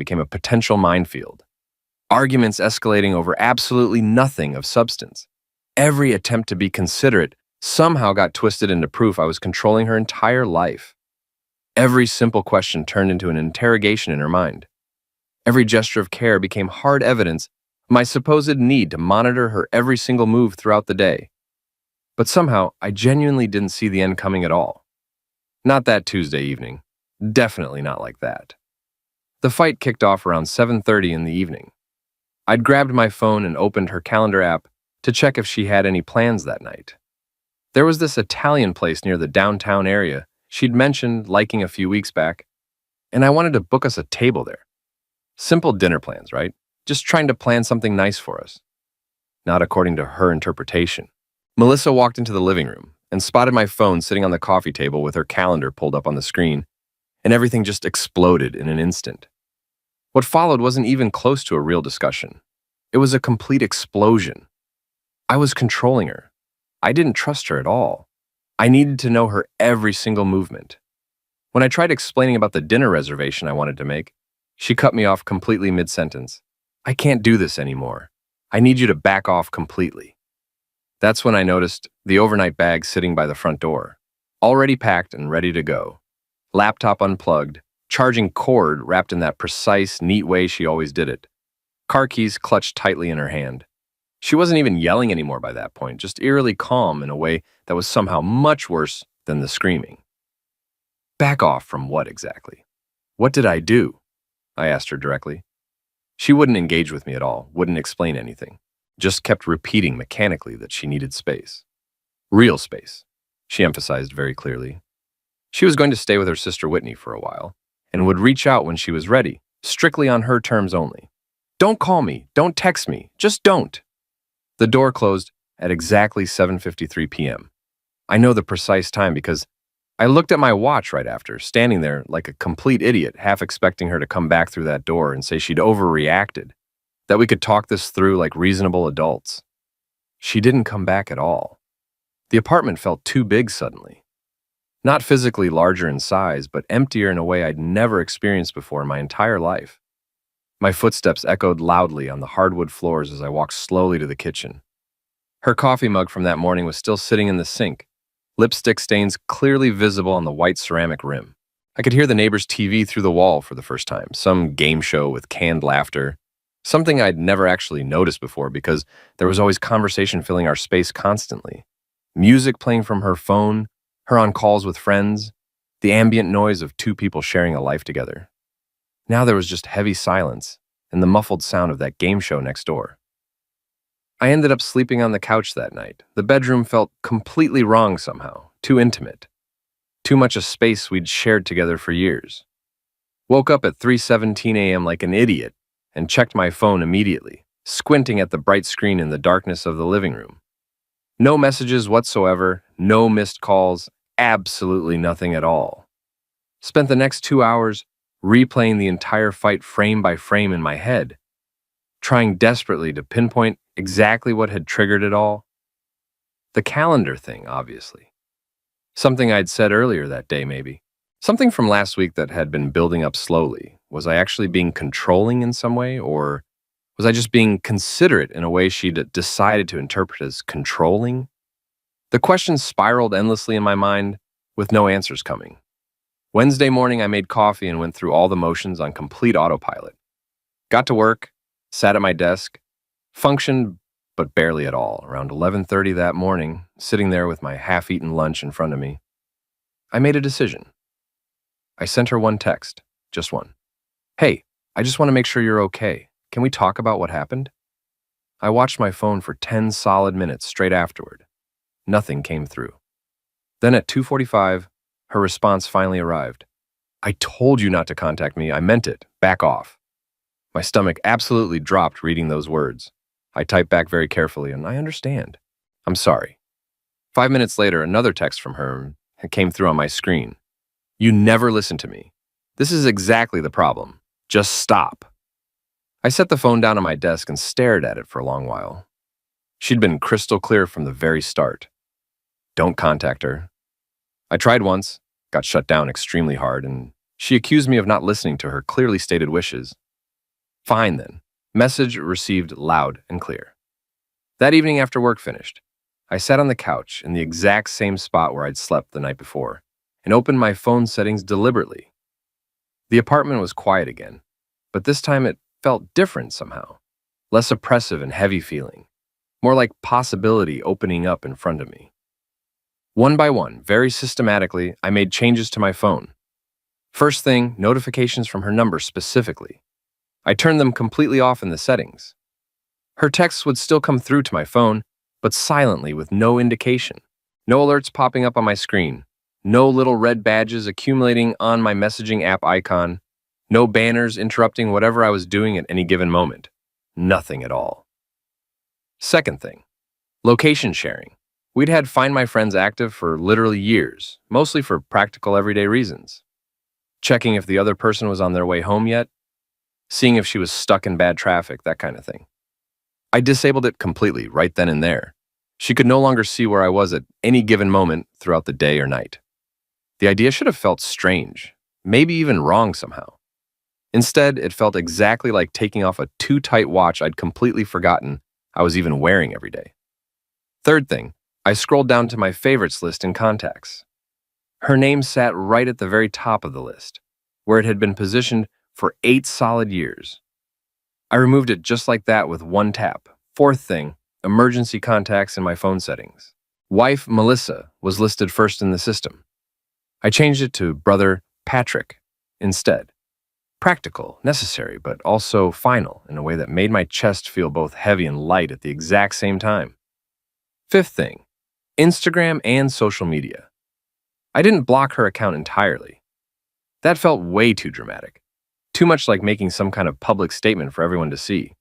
became a potential minefield. Arguments escalating over absolutely nothing of substance. Every attempt to be considerate somehow got twisted into proof I was controlling her entire life. Every simple question turned into an interrogation in her mind. Every gesture of care became hard evidence of my supposed need to monitor her every single move throughout the day. But somehow, I genuinely didn't see the end coming at all. Not that Tuesday evening. Definitely not like that. The fight kicked off around 7:30 in the evening. I'd grabbed my phone and opened her calendar app to check if she had any plans that night. There was this Italian place near the downtown area she'd mentioned liking a few weeks back, and I wanted to book us a table there. Simple dinner plans, right? Just trying to plan something nice for us. Not according to her interpretation. Melissa walked into the living room and spotted my phone sitting on the coffee table with her calendar pulled up on the screen, and everything just exploded in an instant. What followed wasn't even close to a real discussion. It was a complete explosion. I was controlling her. I didn't trust her at all. I needed to know her every single movement. When I tried explaining about the dinner reservation I wanted to make, she cut me off completely mid-sentence. I can't do this anymore. I need you to back off completely. That's when I noticed the overnight bag sitting by the front door, already packed and ready to go. Laptop unplugged, charging cord wrapped in that precise, neat way she always did it. Car keys clutched tightly in her hand. She wasn't even yelling anymore by that point, just eerily calm in a way that was somehow much worse than the screaming. Back off from what exactly? What did I do? I asked her directly. She wouldn't engage with me at all, wouldn't explain anything, just kept repeating mechanically that she needed space. Real space, she emphasized very clearly. She was going to stay with her sister Whitney for a while, and would reach out when she was ready, strictly on her terms only. Don't call me, don't text me, just don't. The door closed at exactly 7:53 p.m. I know the precise time because I looked at my watch right after, standing there like a complete idiot, half expecting her to come back through that door and say she'd overreacted, that we could talk this through like reasonable adults. She didn't come back at all. The apartment felt too big suddenly. Not physically larger in size, but emptier in a way I'd never experienced before in my entire life. My footsteps echoed loudly on the hardwood floors as I walked slowly to the kitchen. Her coffee mug from that morning was still sitting in the sink, lipstick stains clearly visible on the white ceramic rim. I could hear the neighbor's TV through the wall for the first time, some game show with canned laughter, something I'd never actually noticed before because there was always conversation filling our space constantly. Music playing from her phone, her on calls with friends, the ambient noise of two people sharing a life together. Now there was just heavy silence and the muffled sound of that game show next door. I ended up sleeping on the couch that night. The bedroom felt completely wrong somehow, too intimate. Too much a space we'd shared together for years. Woke up at 3:17 a.m. like an idiot and checked my phone immediately, squinting at the bright screen in the darkness of the living room. No messages whatsoever, no missed calls, absolutely nothing at all. Spent the next 2 hours replaying the entire fight frame by frame in my head, trying desperately to pinpoint exactly what had triggered it all. The calendar thing, obviously. Something I'd said earlier that day, maybe. Something from last week that had been building up slowly. Was I actually being controlling in some way, or was I just being considerate in a way she'd decided to interpret as controlling? The questions spiraled endlessly in my mind, with no answers coming. Wednesday morning, I made coffee and went through all the motions on complete autopilot. Got to work, sat at my desk, functioned, but barely at all. Around 11:30 that morning, sitting there with my half-eaten lunch in front of me, I made a decision. I sent her one text, just one. Hey, I just want to make sure you're okay. Can we talk about what happened? I watched my phone for 10 solid minutes straight afterward. Nothing came through. Then at 2:45, her response finally arrived. I told you not to contact me. I meant it. Back off. My stomach absolutely dropped reading those words. I typed back very carefully, and I understand. I'm sorry. 5 minutes later, another text from her came through on my screen. You never listen to me. This is exactly the problem. Just stop. I set the phone down on my desk and stared at it for a long while. She'd been crystal clear from the very start. Don't contact her. I tried once, got shut down extremely hard, and she accused me of not listening to her clearly stated wishes. Fine then. Message received loud and clear. That evening after work finished, I sat on the couch in the exact same spot where I'd slept the night before and opened my phone settings deliberately. The apartment was quiet again, but this time it felt different somehow. Less oppressive and heavy feeling, more like possibility opening up in front of me. One by one, very systematically, I made changes to my phone. First thing, notifications from her number specifically. I turned them completely off in the settings. Her texts would still come through to my phone, but silently with no indication. No alerts popping up on my screen. No little red badges accumulating on my messaging app icon. No banners interrupting whatever I was doing at any given moment. Nothing at all. Second thing, location sharing. We'd had Find My Friends active for literally years, mostly for practical everyday reasons. Checking if the other person was on their way home yet, seeing if she was stuck in bad traffic, that kind of thing. I disabled it completely right then and there. She could no longer see where I was at any given moment throughout the day or night. The idea should have felt strange, maybe even wrong somehow. Instead, it felt exactly like taking off a too tight watch I'd completely forgotten I was even wearing every day. Third thing, I scrolled down to my favorites list in contacts. Her name sat right at the very top of the list, where it had been positioned for 8 solid years. I removed it just like that with one tap. Fourth thing, emergency contacts in my phone settings. Wife Melissa was listed first in the system. I changed it to brother Patrick instead. Practical, necessary, but also final in a way that made my chest feel both heavy and light at the exact same time. Fifth thing, Instagram and social media. I didn't block her account entirely. That felt way too dramatic. Too much like making some kind of public statement for everyone to see.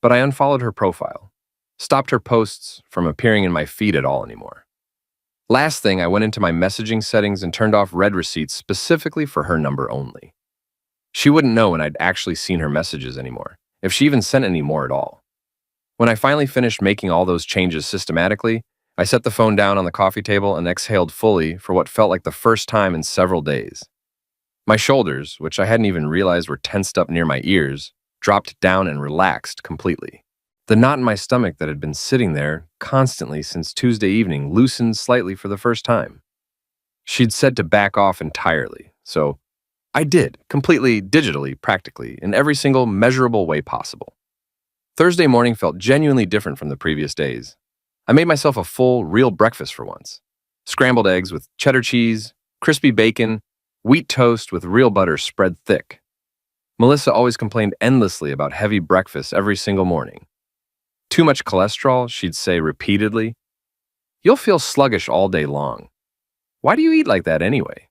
But I unfollowed her profile, stopped her posts from appearing in my feed at all anymore. Last thing, I went into my messaging settings and turned off read receipts specifically for her number only. She wouldn't know when I'd actually seen her messages anymore, if she even sent any more at all. When I finally finished making all those changes systematically, I set the phone down on the coffee table and exhaled fully for what felt like the first time in several days. My shoulders, which I hadn't even realized were tensed up near my ears, dropped down and relaxed completely. The knot in my stomach that had been sitting there constantly since Tuesday evening loosened slightly for the first time. She'd said to back off entirely, so I did, completely digitally, practically, in every single measurable way possible. Thursday morning felt genuinely different from the previous days. I made myself a full, real breakfast for once. Scrambled eggs with cheddar cheese, crispy bacon, wheat toast with real butter spread thick. Melissa always complained endlessly about heavy breakfast every single morning. Too much cholesterol, she'd say repeatedly. You'll feel sluggish all day long. Why do you eat like that anyway?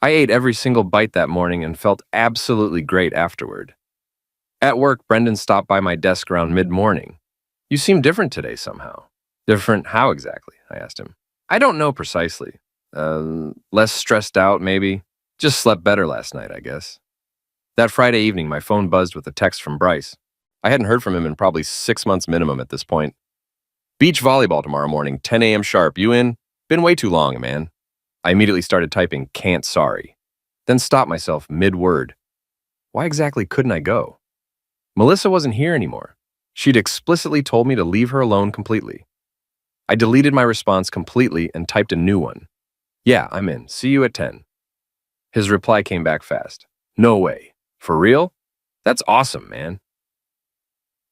I ate every single bite that morning and felt absolutely great afterward. At work, Brendan stopped by my desk around mid-morning. You seem different today somehow. Different how exactly? I asked him. I don't know precisely. Less stressed out, maybe. Just slept better last night, I guess. That Friday evening, my phone buzzed with a text from Bryce. I hadn't heard from him in probably 6 months minimum at this point. Beach volleyball tomorrow morning, 10 a.m. sharp. You in? Been way too long, man. I immediately started typing, can't sorry. Then stopped myself mid-word. Why exactly couldn't I go? Melissa wasn't here anymore. She'd explicitly told me to leave her alone completely. I deleted my response completely and typed a new one. Yeah, I'm in. See you at 10. His reply came back fast. No way. For real? That's awesome, man.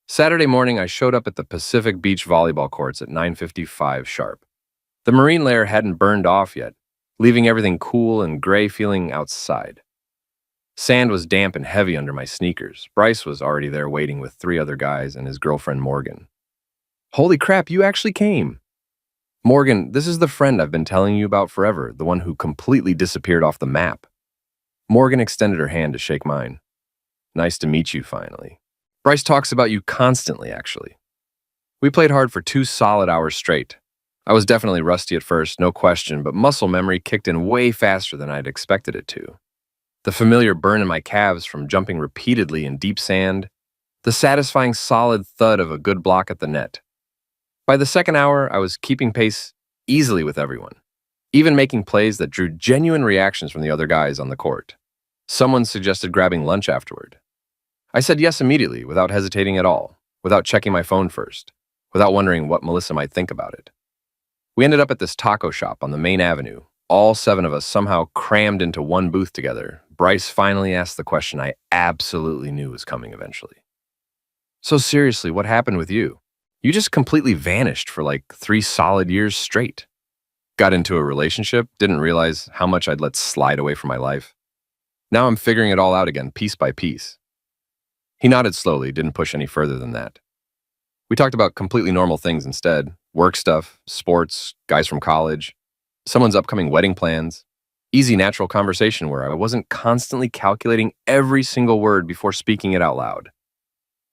Saturday morning, I showed up at the Pacific Beach volleyball courts at 9:55 sharp. The marine layer hadn't burned off yet, leaving everything cool and gray feeling outside. Sand was damp and heavy under my sneakers. Bryce was already there waiting with 3 other guys and his girlfriend Morgan. Holy crap, you actually came! Morgan, this is the friend I've been telling you about forever, the one who completely disappeared off the map. Morgan extended her hand to shake mine. Nice to meet you, finally. Bryce talks about you constantly, actually. We played hard for 2 solid hours straight. I was definitely rusty at first, no question, but muscle memory kicked in way faster than I'd expected it to. The familiar burn in my calves from jumping repeatedly in deep sand, the satisfying solid thud of a good block at the net. By the second hour, I was keeping pace easily with everyone, even making plays that drew genuine reactions from the other guys on the court. Someone suggested grabbing lunch afterward. I said yes immediately, without hesitating at all, without checking my phone first, without wondering what Melissa might think about it. We ended up at this taco shop on the main avenue, all seven of us somehow crammed into one booth together. Bryce finally asked the question I absolutely knew was coming eventually. So seriously, what happened with you? You just completely vanished for like 3 solid years straight. Got into a relationship, didn't realize how much I'd let slide away from my life. Now I'm figuring it all out again, piece by piece. He nodded slowly, didn't push any further than that. We talked about completely normal things instead. Work stuff, sports, guys from college, someone's upcoming wedding plans. Easy, natural conversation where I wasn't constantly calculating every single word before speaking it out loud.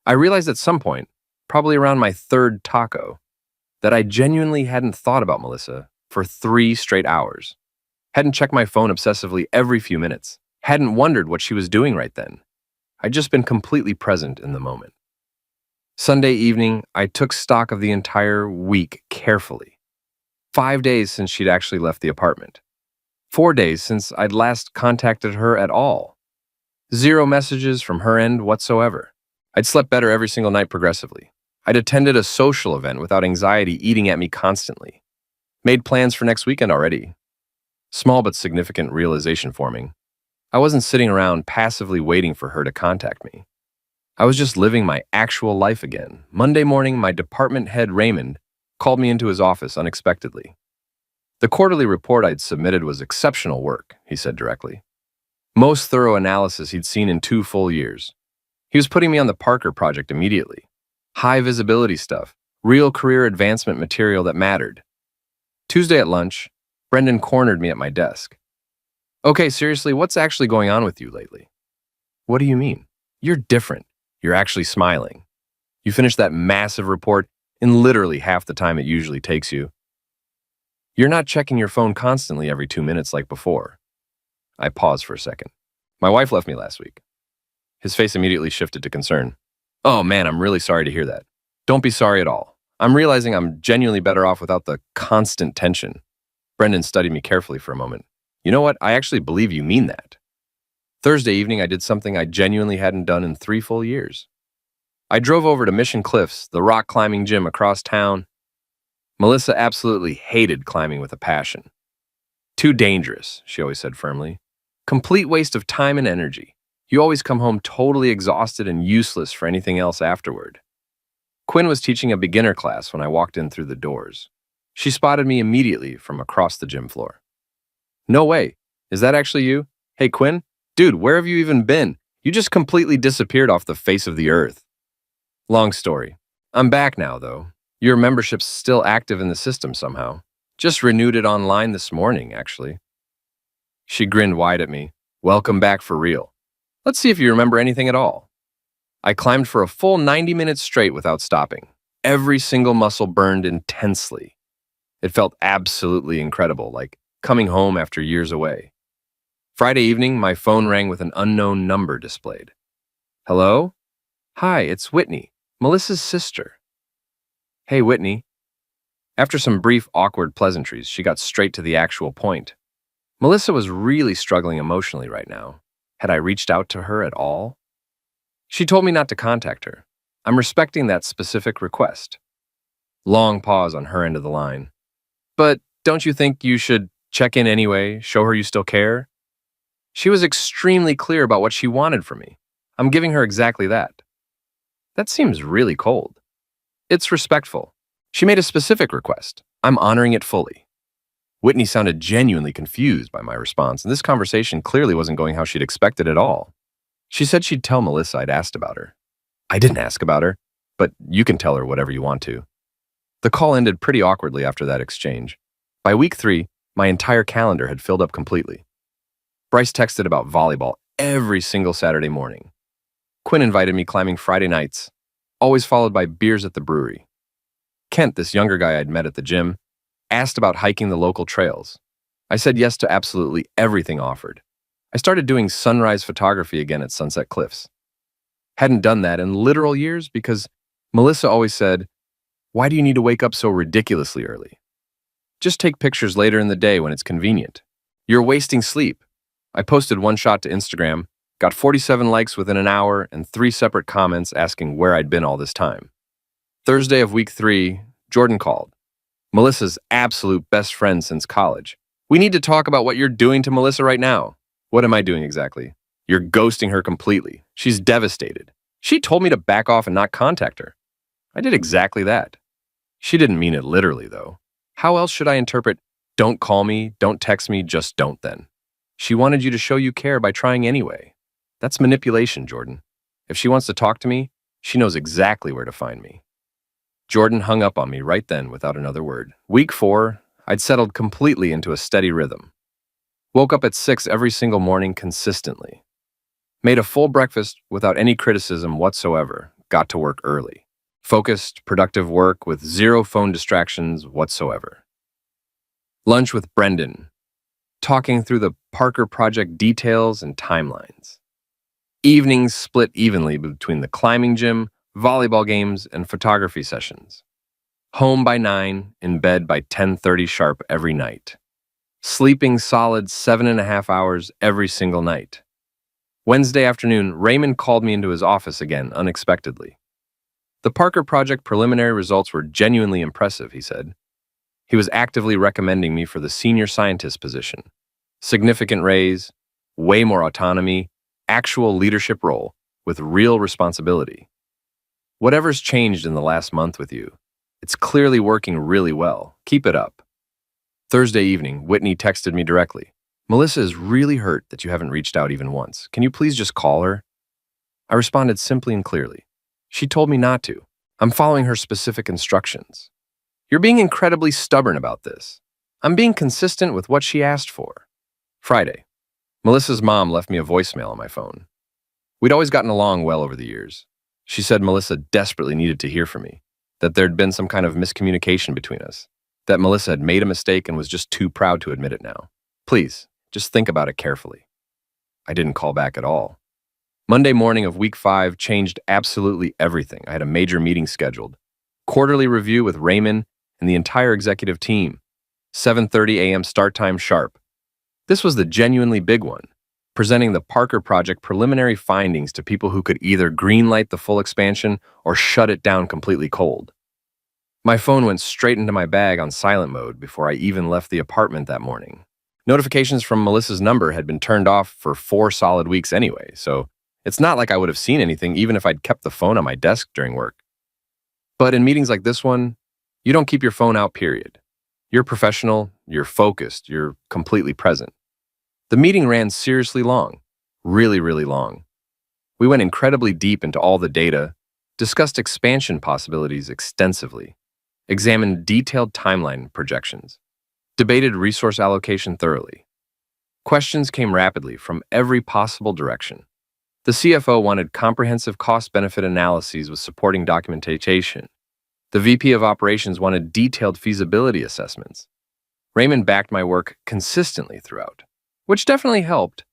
I realized at some point, probably around my 3rd taco, that I genuinely hadn't thought about Melissa for 3 straight hours. Hadn't checked my phone obsessively every few minutes. Hadn't wondered what she was doing right then. I'd just been completely present in the moment. Sunday evening, I took stock of the entire week carefully. 5 days since she'd actually left the apartment. 4 days since I'd last contacted her at all. 0 messages from her end whatsoever. I'd slept better every single night progressively. I'd attended a social event without anxiety eating at me constantly. Made plans for next weekend already. Small but significant realization forming. I wasn't sitting around passively waiting for her to contact me. I was just living my actual life again. Monday morning, my department head, Raymond, called me into his office unexpectedly. The quarterly report I'd submitted was exceptional work, he said directly. Most thorough analysis he'd seen in 2 full years. He was putting me on the Parker project immediately. High visibility stuff, real career advancement material that mattered. Tuesday at lunch, Brendan cornered me at my desk. Okay, seriously, what's actually going on with you lately? What do you mean? You're different. You're actually smiling. You finished that massive report in literally half the time it usually takes you. You're not checking your phone constantly every 2 minutes like before. I paused for a second. My wife left me last week. His face immediately shifted to concern. Oh man, I'm really sorry to hear that. Don't be sorry at all. I'm realizing I'm genuinely better off without the constant tension. Brendan studied me carefully for a moment. You know what? I actually believe you mean that. Thursday evening, I did something I genuinely hadn't done in 3 full years. I drove over to Mission Cliffs, the rock climbing gym across town. Melissa absolutely hated climbing with a passion. Too dangerous, she always said firmly. Complete waste of time and energy. You always come home totally exhausted and useless for anything else afterward. Quinn was teaching a beginner class when I walked in through the doors. She spotted me immediately from across the gym floor. No way. Is that actually you? Hey, Quinn? Dude, where have you even been? You just completely disappeared off the face of the earth. Long story. I'm back now, though. Your membership's still active in the system somehow. Just renewed it online this morning, actually. She grinned wide at me. Welcome back for real. Let's see if you remember anything at all. I climbed for a full 90 minutes straight without stopping. Every single muscle burned intensely. It felt absolutely incredible, like coming home after years away. Friday evening, my phone rang with an unknown number displayed. Hello? Hi, it's Whitney, Melissa's sister. Hey, Whitney. After some brief, awkward pleasantries, she got straight to the actual point. Melissa was really struggling emotionally right now. Had I reached out to her at all? She told me not to contact her. I'm respecting that specific request. Long pause on her end of the line. But don't you think you should check in anyway, show her you still care? She was extremely clear about what she wanted from me. I'm giving her exactly that. That seems really cold. It's respectful. She made a specific request. I'm honoring it fully. Whitney sounded genuinely confused by my response, and this conversation clearly wasn't going how she'd expected at all. She said she'd tell Melissa I'd asked about her. I didn't ask about her, but you can tell her whatever you want to. The call ended pretty awkwardly after that exchange. By week 3, my entire calendar had filled up completely. Bryce texted about volleyball every single Saturday morning. Quinn invited me climbing Friday nights, always followed by beers at the brewery. Kent, this younger guy I'd met at the gym, asked about hiking the local trails. I said yes to absolutely everything offered. I started doing sunrise photography again at Sunset Cliffs. Hadn't done that in literal years because Melissa always said, "Why do you need to wake up so ridiculously early? Just take pictures later in the day when it's convenient. You're wasting sleep." I posted one shot to Instagram, Got 47 likes within an hour and 3 separate comments asking where I'd been all this time. Thursday of week 3, Jordan called. Melissa's absolute best friend since college. We need to talk about what you're doing to Melissa right now. What am I doing exactly? You're ghosting her completely. She's devastated. She told me to back off and not contact her. I did exactly that. She didn't mean it literally, though. How else should I interpret, don't call me, don't text me, just don't then? She wanted you to show you care by trying anyway. That's manipulation, Jordan. If she wants to talk to me, she knows exactly where to find me. Jordan hung up on me right then without another word. Week 4, I'd settled completely into a steady rhythm. Woke up at 6 every single morning consistently. Made a full breakfast without any criticism whatsoever. Got to work early. Focused, productive work with 0 phone distractions whatsoever. Lunch with Brendan. Talking through the Parker project details and timelines. Evenings split evenly between the climbing gym, volleyball games, and photography sessions. Home by 9, in bed by 10:30 sharp every night. Sleeping solid 7.5 hours every single night. Wednesday afternoon, Raymond called me into his office again, unexpectedly. The Parker project preliminary results were genuinely impressive, he said. He was actively recommending me for the senior scientist position. Significant raise, way more autonomy, actual leadership role with real responsibility. Whatever's changed in the last month with you, it's clearly working really well. Keep it up. Thursday evening, Whitney texted me directly. Melissa is really hurt that you haven't reached out even once. Can you please just call her? I responded simply and clearly. She told me not to. I'm following her specific instructions. You're being incredibly stubborn about this. I'm being consistent with what she asked for. Friday. Melissa's mom left me a voicemail on my phone. We'd always gotten along well over the years. She said Melissa desperately needed to hear from me, that there'd been some kind of miscommunication between us, that Melissa had made a mistake and was just too proud to admit it now. Please, just think about it carefully. I didn't call back at all. Monday morning of week 5 changed absolutely everything. I had a major meeting scheduled. Quarterly review with Raymond and the entire executive team. 7:30 a.m. start time sharp. This was the genuinely big one, presenting the Parker project preliminary findings to people who could either greenlight the full expansion or shut it down completely cold. My phone went straight into my bag on silent mode before I even left the apartment that morning. Notifications from Melissa's number had been turned off for 4 solid weeks anyway, so it's not like I would have seen anything even if I'd kept the phone on my desk during work. But in meetings like this one, you don't keep your phone out, period. You're professional, you're focused, you're completely present. The meeting ran seriously long, really, really long. We went incredibly deep into all the data, discussed expansion possibilities extensively, examined detailed timeline projections, debated resource allocation thoroughly. Questions came rapidly from every possible direction. The CFO wanted comprehensive cost-benefit analyses with supporting documentation. The VP of Operations wanted detailed feasibility assessments. Raymond backed my work consistently throughout, which definitely helped,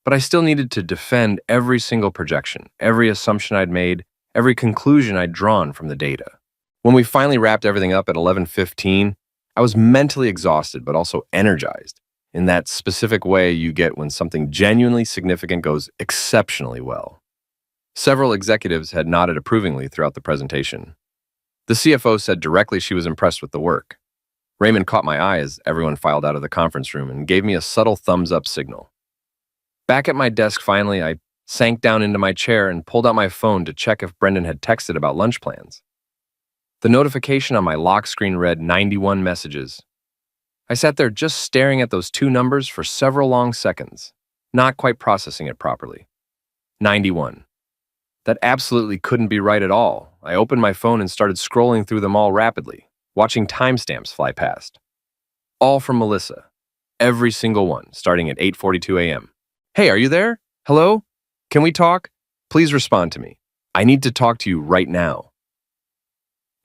but I still needed to defend every single projection, every assumption I'd made, every conclusion I'd drawn from the data. When we finally wrapped everything up at 11:15, I was mentally exhausted but also energized in that specific way you get when something genuinely significant goes exceptionally well. Several executives had nodded approvingly throughout the presentation. The CFO said directly she was impressed with the work. Raymond caught my eye as everyone filed out of the conference room and gave me a subtle thumbs-up signal. Back at my desk finally, I sank down into my chair and pulled out my phone to check if Brendan had texted about lunch plans. The notification on my lock screen read 91 messages. I sat there just staring at those 2 numbers for several long seconds, not quite processing it properly. 91. That absolutely couldn't be right at all. I opened my phone and started scrolling through them all rapidly, watching timestamps fly past. All from Melissa. Every single one, starting at 8:42 a.m. Hey, are you there? Hello? Can we talk? Please respond to me. I need to talk to you right now.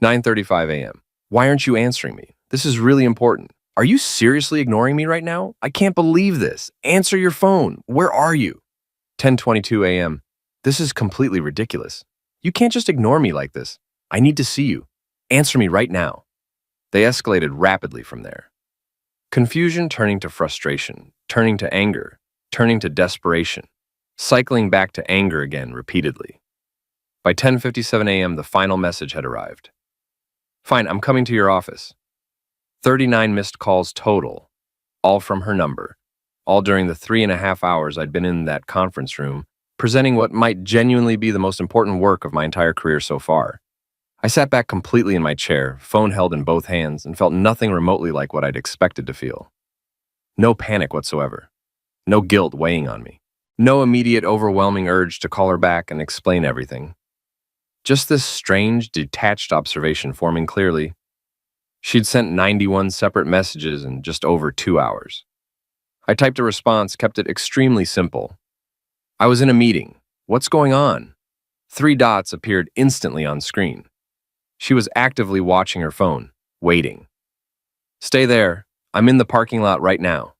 9:35 a.m. Why aren't you answering me? This is really important. Are you seriously ignoring me right now? I can't believe this. Answer your phone. Where are you? 10:22 a.m. This is completely ridiculous. You can't just ignore me like this. I need to see you. Answer me right now. They escalated rapidly from there. Confusion turning to frustration, turning to anger, turning to desperation. cycling back to anger again repeatedly. By 10:57 a.m., the final message had arrived. Fine, I'm coming to your office. 39 missed calls total, all from her number, all during the 3.5 hours I'd been in that conference room, presenting what might genuinely be the most important work of my entire career so far. I sat back completely in my chair, phone held in both hands, and felt nothing remotely like what I'd expected to feel. No panic whatsoever. No guilt weighing on me. No immediate overwhelming urge to call her back and explain everything. Just this strange, detached observation forming clearly. She'd sent 91 separate messages in just over 2 hours. I typed a response, kept it extremely simple. I was in a meeting. What's going on? 3 dots appeared instantly on screen. She was actively watching her phone, waiting. Stay there. I'm in the parking lot right now.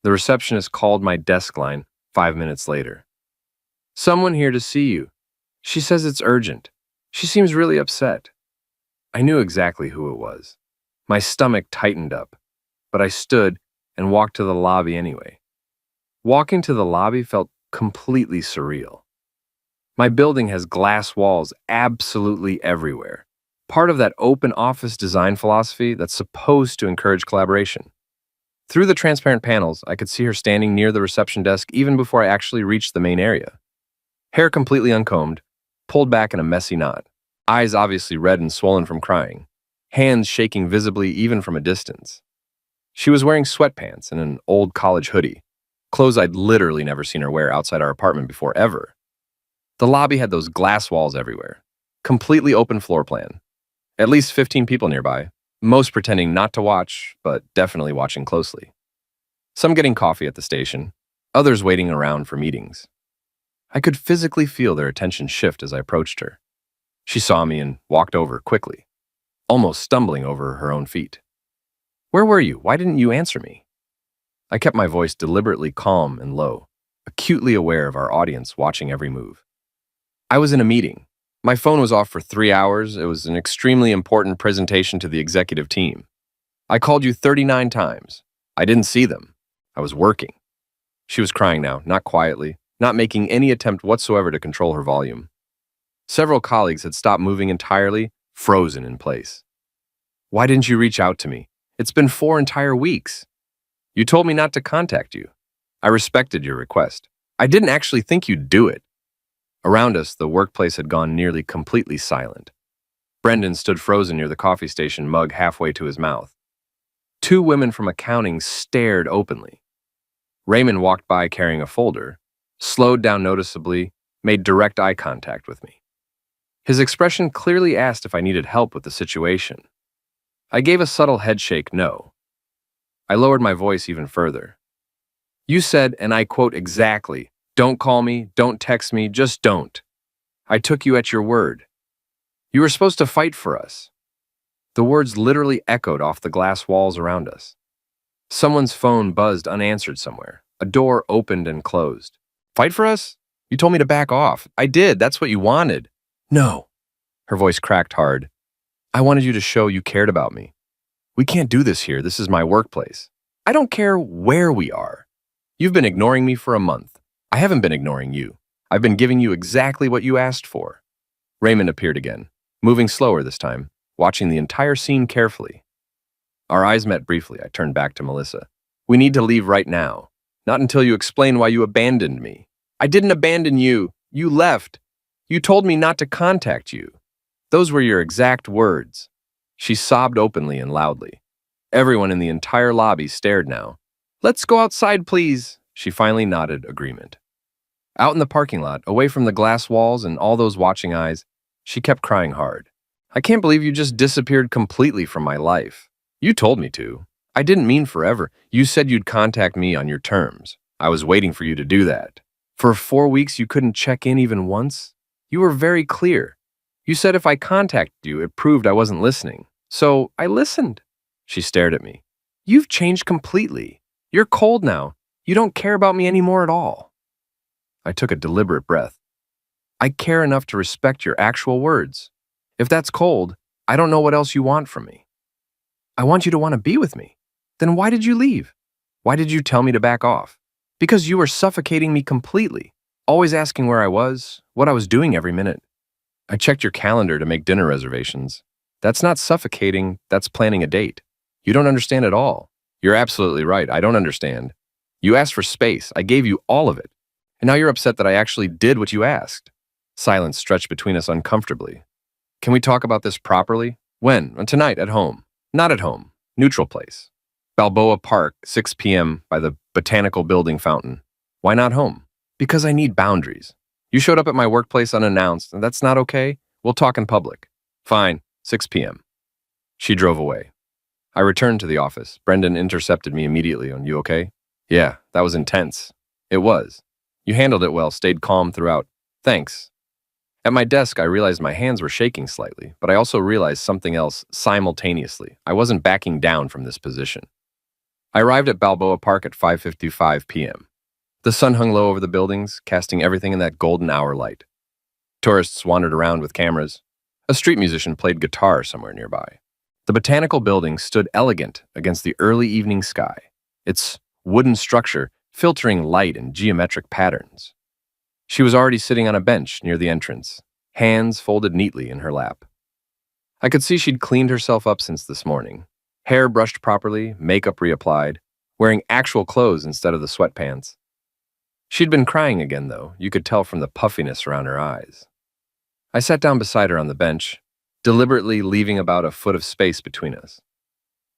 The receptionist called my desk line 5 minutes later. Someone here to see you. She says it's urgent. She seems really upset. I knew exactly who it was. My stomach tightened up, but I stood and walked to the lobby anyway. Walking to the lobby felt completely surreal. My building has glass walls absolutely everywhere, part of that open office design philosophy that's supposed to encourage collaboration. Through the transparent panels, I could see her standing near the reception desk even before I actually reached the main area. Hair completely uncombed, pulled back in a messy knot, eyes obviously red and swollen from crying, hands shaking visibly even from a distance. She was wearing sweatpants and an old college hoodie, clothes I'd literally never seen her wear outside our apartment before ever. The lobby had those glass walls everywhere, completely open floor plan. At least 15 people nearby, most pretending not to watch, but definitely watching closely. Some getting coffee at the station, others waiting around for meetings. I could physically feel their attention shift as I approached her. She saw me and walked over quickly, almost stumbling over her own feet. Where were you? Why didn't you answer me? I kept my voice deliberately calm and low, acutely aware of our audience watching every move. I was in a meeting. My phone was off for 3 hours. It was an extremely important presentation to the executive team. I called you 39 times. I didn't see them. I was working. She was crying now, not quietly, not making any attempt whatsoever to control her volume. Several colleagues had stopped moving entirely, frozen in place. Why didn't you reach out to me? It's been 4 entire weeks. You told me not to contact you. I respected your request. I didn't actually think you'd do it. Around us, the workplace had gone nearly completely silent. Brendan stood frozen near the coffee station, mug halfway to his mouth. 2 women from accounting stared openly. Raymond walked by carrying a folder, slowed down noticeably, made direct eye contact with me. His expression clearly asked if I needed help with the situation. I gave a subtle headshake no. I lowered my voice even further. You said, and I quote exactly, "Don't call me, don't text me, just don't." I took you at your word. You were supposed to fight for us. The words literally echoed off the glass walls around us. Someone's phone buzzed unanswered somewhere. A door opened and closed. Fight for us? You told me to back off. I did. That's what you wanted. No. Her voice cracked hard. I wanted you to show you cared about me. We can't do this here. This is my workplace. I don't care where we are. You've been ignoring me for a month. I haven't been ignoring you. I've been giving you exactly what you asked for. Raymond appeared again, moving slower this time, watching the entire scene carefully. Our eyes met briefly. I turned back to Melissa. We need to leave right now. Not until you explain why you abandoned me. I didn't abandon you. You left. You told me not to contact you. Those were your exact words. She sobbed openly and loudly. Everyone in the entire lobby stared now. Let's go outside, please. She finally nodded agreement. Out in the parking lot, away from the glass walls and all those watching eyes, she kept crying hard. I can't believe you just disappeared completely from my life. You told me to. I didn't mean forever. You said you'd contact me on your terms. I was waiting for you to do that. For 4 weeks, you couldn't check in even once? You were very clear. You said if I contacted you, it proved I wasn't listening. So I listened. She stared at me. You've changed completely. You're cold now. You don't care about me anymore at all. I took a deliberate breath. I care enough to respect your actual words. If that's cold, I don't know what else you want from me. I want you to want to be with me. Then why did you leave? Why did you tell me to back off? Because you were suffocating me completely. Always asking where I was, what I was doing every minute. I checked your calendar to make dinner reservations. That's not suffocating, that's planning a date. You don't understand at all. You're absolutely right, I don't understand. You asked for space, I gave you all of it. And now you're upset that I actually did what you asked. Silence stretched between us uncomfortably. Can we talk about this properly? When? Tonight, at home. Not at home. Neutral place. Balboa Park, 6 p.m. by the Botanical Building fountain. Why not home? Because I need boundaries. You showed up at my workplace unannounced, and that's not okay? We'll talk in public. Fine, 6 p.m. She drove away. I returned to the office. Brendan intercepted me immediately on, "You okay?" "Yeah, that was intense." "It was. You handled it well, stayed calm throughout. Thanks." At my desk, I realized my hands were shaking slightly, but I also realized something else simultaneously. I wasn't backing down from this position. I arrived at Balboa Park at 5:55 p.m. The sun hung low over the buildings, casting everything in that golden hour light. Tourists wandered around with cameras. A street musician played guitar somewhere nearby. The Botanical Building stood elegant against the early evening sky, its wooden structure filtering light in geometric patterns. She was already sitting on a bench near the entrance, hands folded neatly in her lap. I could see she'd cleaned herself up since this morning. Hair brushed properly, makeup reapplied, wearing actual clothes instead of the sweatpants. She'd been crying again, though. You could tell from the puffiness around her eyes. I sat down beside her on the bench, deliberately leaving about a foot of space between us.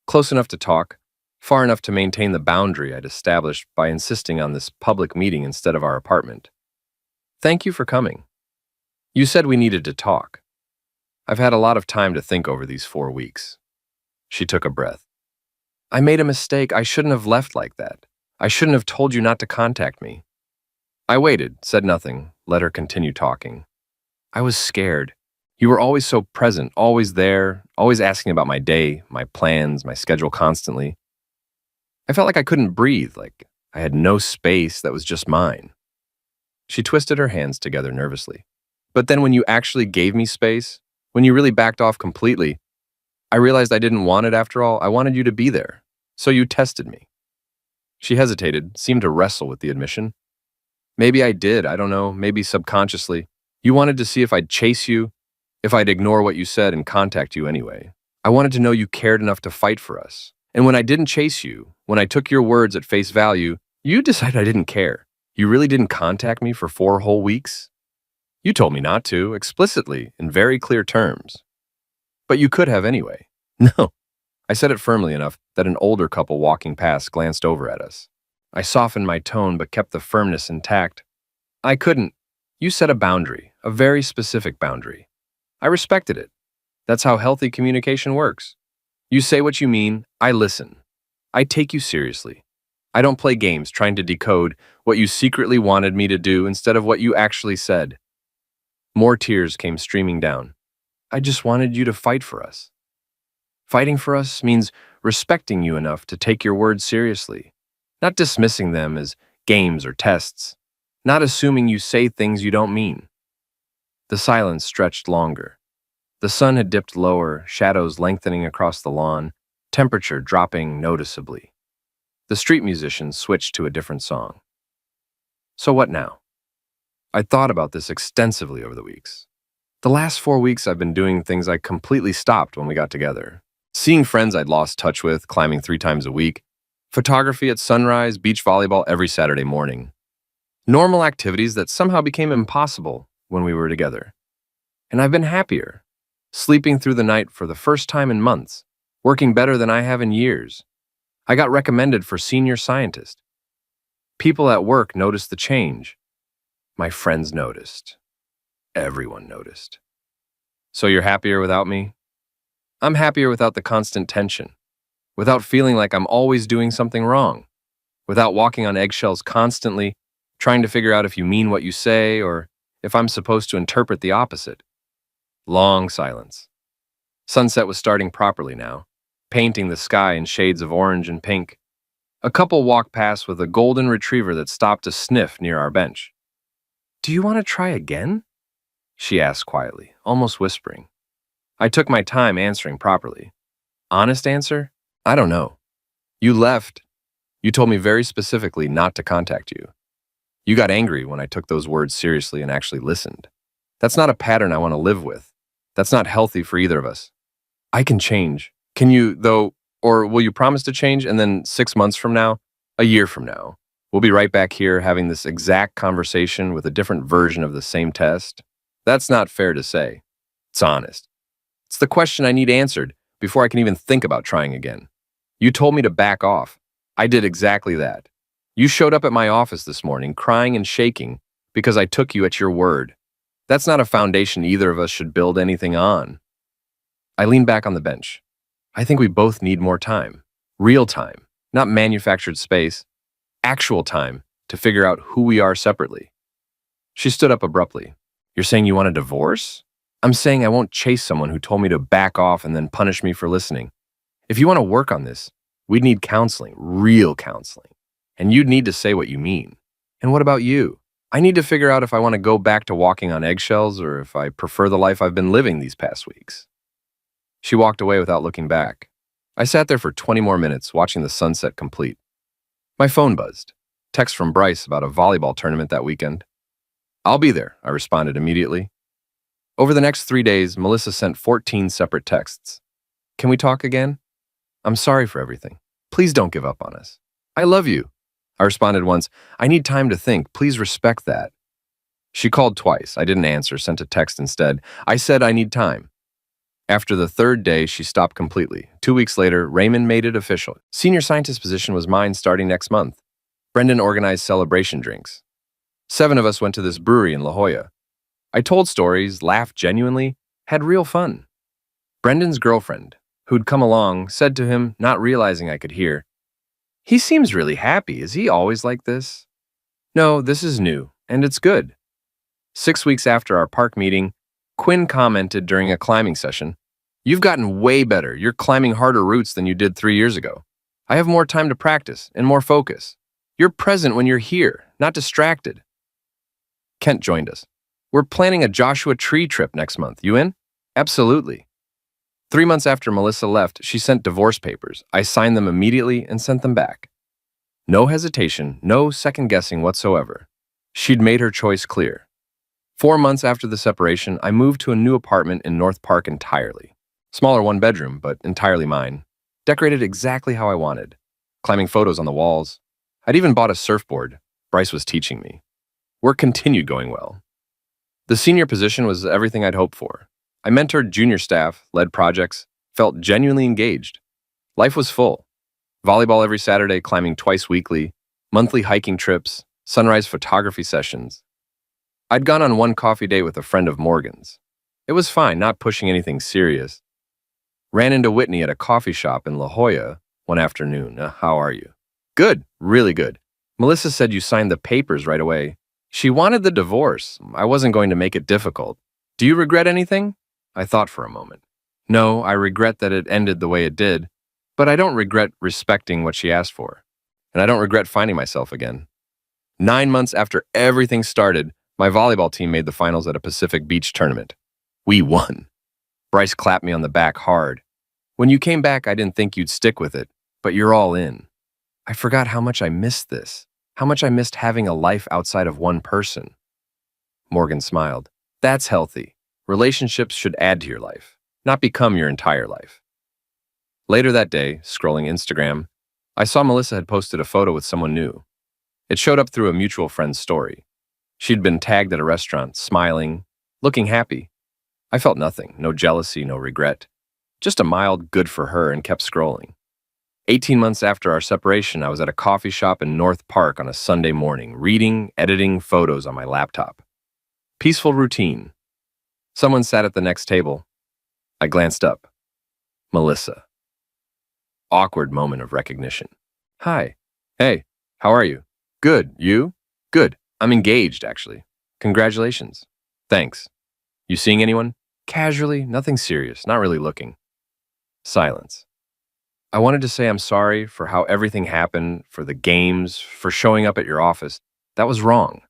Close enough to talk, far enough to maintain the boundary I'd established by insisting on this public meeting instead of our apartment. "Thank you for coming. You said we needed to talk. I've had a lot of time to think over these 4 weeks." She took a breath. "I made a mistake. I shouldn't have left like that. I shouldn't have told you not to contact me." I waited, said nothing, let her continue talking. "I was scared. You were always so present, always there, always asking about my day, my plans, my schedule constantly. I felt like I couldn't breathe, like I had no space that was just mine." She twisted her hands together nervously. "But then when you actually gave me space, when you really backed off completely, I realized I didn't want it after all. I wanted you to be there. So you tested me." She hesitated, seemed to wrestle with the admission. "Maybe I did, I don't know, maybe subconsciously. You wanted to see if I'd chase you, if I'd ignore what you said and contact you anyway. I wanted to know you cared enough to fight for us. And when I didn't chase you, when I took your words at face value, you decided I didn't care. You really didn't contact me for 4 whole weeks? You told me not to, explicitly, in very clear terms. But you could have anyway." "No." I said it firmly enough that an older couple walking past glanced over at us. I softened my tone but kept the firmness intact. "I couldn't. You set a boundary, a very specific boundary. I respected it. That's how healthy communication works. You say what you mean, I listen. I take you seriously. I don't play games trying to decode what you secretly wanted me to do instead of what you actually said." More tears came streaming down. "I just wanted you to fight for us." Fighting for us means respecting you enough to take your words seriously, not dismissing them as games or tests, not assuming you say things you don't mean. The silence stretched longer. The sun had dipped lower, shadows lengthening across the lawn, temperature dropping noticeably. The street musicians switched to a different song. So what now? I'd thought about this extensively over the weeks. The last 4 weeks I've been doing things I completely stopped when we got together. Seeing friends I'd lost touch with, climbing 3 times a week, photography at sunrise, beach volleyball every Saturday morning. Normal activities that somehow became impossible when we were together. And I've been happier, sleeping through the night for the first time in months, working better than I have in years. I got recommended for senior scientist. People at work noticed the change. My friends noticed. Everyone noticed. So you're happier without me? I'm happier without the constant tension, without feeling like I'm always doing something wrong, without walking on eggshells constantly, trying to figure out if you mean what you say or if I'm supposed to interpret the opposite. Long silence. Sunset was starting properly now, painting the sky in shades of orange and pink. A couple walked past with a golden retriever that stopped to sniff near our bench. "Do you want to try again?" she asked quietly, almost whispering. I took my time answering properly. Honest answer? I don't know. You left. You told me very specifically not to contact you. You got angry when I took those words seriously and actually listened. That's not a pattern I want to live with. That's not healthy for either of us. I can change. Can you, though, or will you promise to change and then 6 months from now, a year from now, we'll be right back here having this exact conversation with a different version of the same test? That's not fair to say. It's honest. It's the question I need answered before I can even think about trying again. You told me to back off. I did exactly that. You showed up at my office this morning crying and shaking because I took you at your word. That's not a foundation either of us should build anything on. I leaned back on the bench. I think we both need more time. Real time, not manufactured space. Actual time to figure out who we are separately. She stood up abruptly. You're saying you want a divorce? I'm saying I won't chase someone who told me to back off and then punish me for listening. If you want to work on this, we'd need counseling, real counseling. And you'd need to say what you mean. And what about you? I need to figure out if I want to go back to walking on eggshells or if I prefer the life I've been living these past weeks. She walked away without looking back. I sat there for 20 more minutes watching the sunset complete. My phone buzzed. Text from Bryce about a volleyball tournament that weekend. I'll be there, I responded immediately. Over the next 3 days, Melissa sent 14 separate texts. Can we talk again? I'm sorry for everything. Please don't give up on us. I love you. I responded once, I need time to think. Please respect that. She called twice. I didn't answer, sent a text instead. I said I need time. After the third day, she stopped completely. 2 weeks later, Raymond made it official. Senior scientist position was mine starting next month. Brendan organized celebration drinks. 7 of us went to this brewery in La Jolla. I told stories, laughed genuinely, had real fun. Brendan's girlfriend, who'd come along, said to him, not realizing I could hear, he seems really happy. Is he always like this? No, this is new, and it's good. 6 weeks after our park meeting, Quinn commented during a climbing session, you've gotten way better. You're climbing harder routes than you did 3 years ago. I have more time to practice and more focus. You're present when you're here, not distracted. Kent joined us. We're planning a Joshua Tree trip next month. You in? Absolutely. 3 months after Melissa left, she sent divorce papers. I signed them immediately and sent them back. No hesitation, no second guessing whatsoever. She'd made her choice clear. 4 months after the separation, I moved to a new apartment in North Park entirely. Smaller 1-bedroom, but entirely mine. Decorated exactly how I wanted. Climbing photos on the walls. I'd even bought a surfboard. Bryce was teaching me. Work continued going well. The senior position was everything I'd hoped for. I mentored junior staff, led projects, felt genuinely engaged. Life was full. Volleyball every Saturday, climbing twice weekly, monthly hiking trips, sunrise photography sessions. I'd gone on one coffee date with a friend of Morgan's. It was fine, not pushing anything serious. Ran into Whitney at a coffee shop in La Jolla one afternoon. How are you? Good, really good. Melissa said you signed the papers right away. She wanted the divorce. I wasn't going to make it difficult. Do you regret anything? I thought for a moment. No, I regret that it ended the way it did, but I don't regret respecting what she asked for. And I don't regret finding myself again. 9 months after everything started, my volleyball team made the finals at a Pacific Beach tournament. We won. Bryce clapped me on the back hard. When you came back, I didn't think you'd stick with it, but you're all in. I forgot how much I missed this, how much I missed having a life outside of one person. Morgan smiled. That's healthy. Relationships should add to your life, not become your entire life. Later that day, scrolling Instagram, I saw Melissa had posted a photo with someone new. It showed up through a mutual friend's story. She'd been tagged at a restaurant, smiling, looking happy. I felt nothing, no jealousy, no regret. Just a mild good for her and kept scrolling. 18 months after our separation, I was at a coffee shop in North Park on a Sunday morning, reading, editing photos on my laptop. Peaceful routine. Someone sat at the next table. I glanced up. Melissa. Awkward moment of recognition. Hi. Hey, how are you? Good. You? Good. I'm engaged, actually. Congratulations. Thanks. You seeing anyone? Casually, nothing serious, not really looking. Silence. I wanted to say I'm sorry for how everything happened, for the games, for showing up at your office. That was wrong.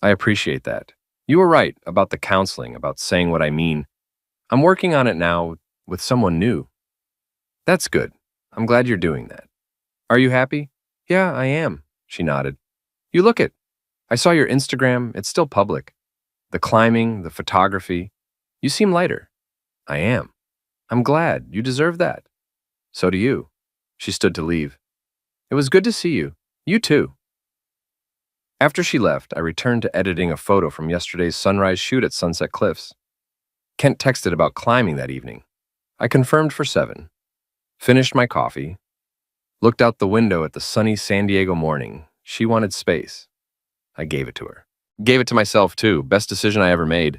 I appreciate that. You were right about the counseling, about saying what I mean. I'm working on it now with someone new. That's good. I'm glad you're doing that. Are you happy? Yeah, I am, she nodded. You look it. I saw your Instagram. It's still public. The climbing, the photography. You seem lighter. I am. I'm glad. You deserve that. So do you. She stood to leave. It was good to see you. You too. After she left, I returned to editing a photo from yesterday's sunrise shoot at Sunset Cliffs. Kent texted about climbing that evening. I confirmed for 7. Finished my coffee. Looked out the window at the sunny San Diego morning. She wanted space. I gave it to her. Gave it to myself too. Best decision I ever made.